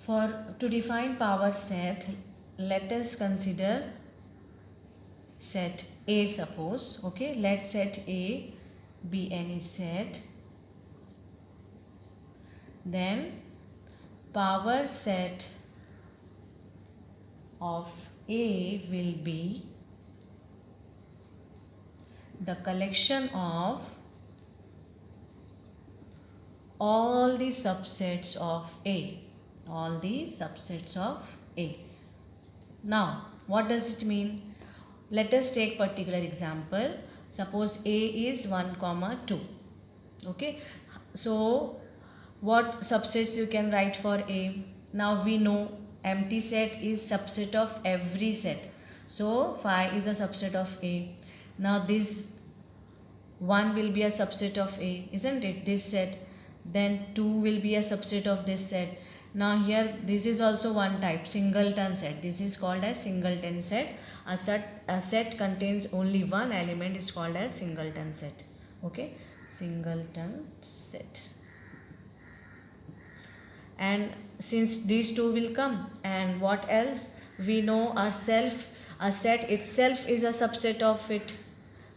For to define power set, let us consider set A, suppose. Okay, let set A be any set. Then power set of A will be the collection of all the subsets of A. All the subsets of A. Now, what does it mean? Let us take particular example. Suppose A is 1, 2. Okay. So, what subsets you can write for A? Now, we know empty set is subset of every set. So, 5 is a subset of A. Now, this 1 will be a subset of A, isn't it? This set. Then 2 will be a subset of this set. Now here this is also one type, singleton set. This is called as singleton set. A set contains only one element is called as singleton set. Okay, singleton set. And since these two will come, and what else? We know a set itself is a subset of it.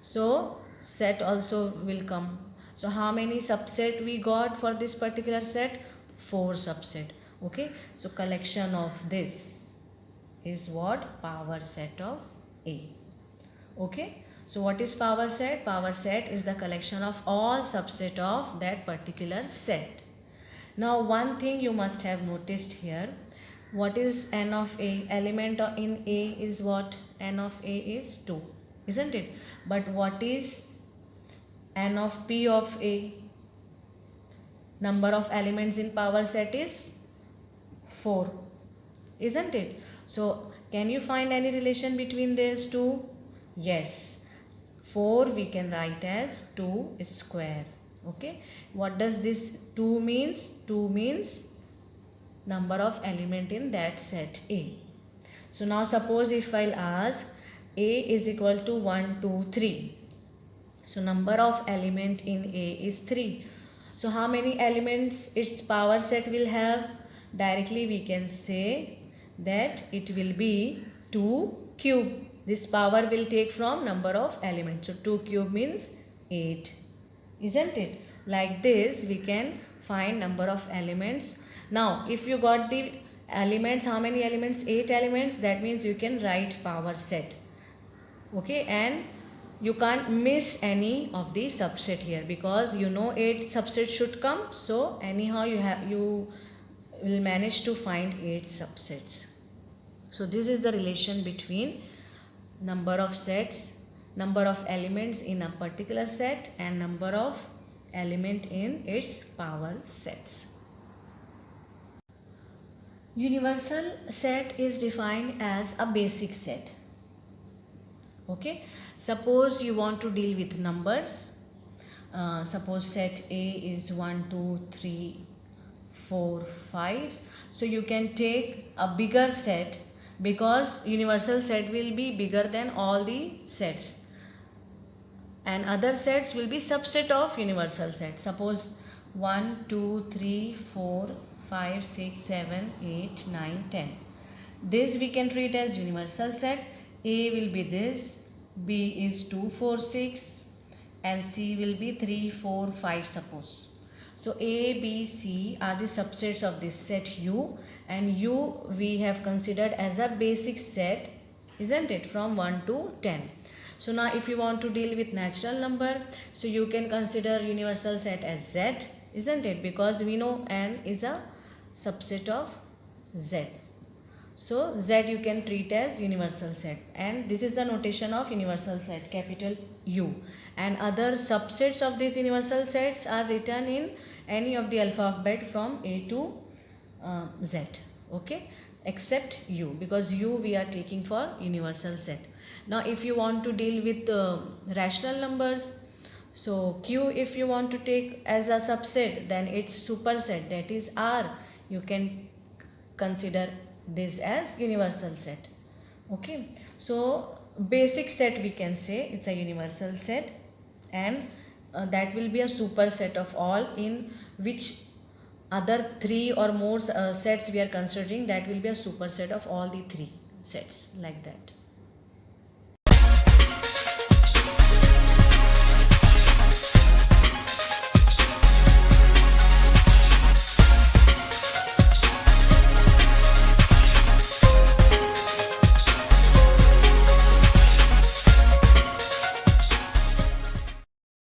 So set also will come. So how many subset we got for this particular set? 4 subset. Okay, so collection of this is what? Power set of A. Okay, so what is power set? Power set is the collection of all subset of that particular set. Now one thing you must have noticed here, what is n of A? Element in A is what? N of A is 2, isn't it? But what is n of P of A? Number of elements in power set is 4, isn't it? So can you find any relation between these two? Yes, 4 we can write as 2 square. Okay, what does this 2 means? 2 means number of element in that set A. So now suppose if I'll ask A is equal to 1, 2, 3. So number of element in A is 3. So how many elements its power set will have? Directly we can say that it will be 2 cube. This power will take from number of elements. So 2 cube means 8. Isn't it? Like this we can find number of elements. Now if you got the elements, how many elements? 8 elements. That means you can write power set. Okay, and you can't miss any of the subset here because you know 8 subsets should come. So anyhow you will manage to find 8 subsets. So this is the relation between number of sets, number of elements in a particular set and number of element in its power sets. Universal set is defined as a basic set. Okay, suppose you want to deal with numbers. Suppose set A is 1, 2, 3, 4, 5. So you can take a bigger set because universal set will be bigger than all the sets. And other sets will be subset of universal set. Suppose 1, 2, 3, 4, 5, 6, 7, 8, 9, 10. This we can treat as universal set. A will be this, B is 2, 4, 6 and C will be 3, 4, 5 suppose. So A, B, C are the subsets of this set U, and U we have considered as a basic set, isn't it, from 1 to 10. So now if you want to deal with natural number, so you can consider universal set as Z, isn't it, because we know N is a subset of Z. So Z you can treat as universal set, and this is the notation of universal set, capital U, and other subsets of these universal sets are written in any of the alphabet from A to Z, okay, except U, because U we are taking for universal set. Now if you want to deal with rational numbers, so Q if you want to take as a subset, then its superset, that is R, you can consider this as universal set. Okay, so basic set we can say it's a universal set, and that will be a superset of all in which other three or more sets we are considering, that will be a superset of all the three sets, like that.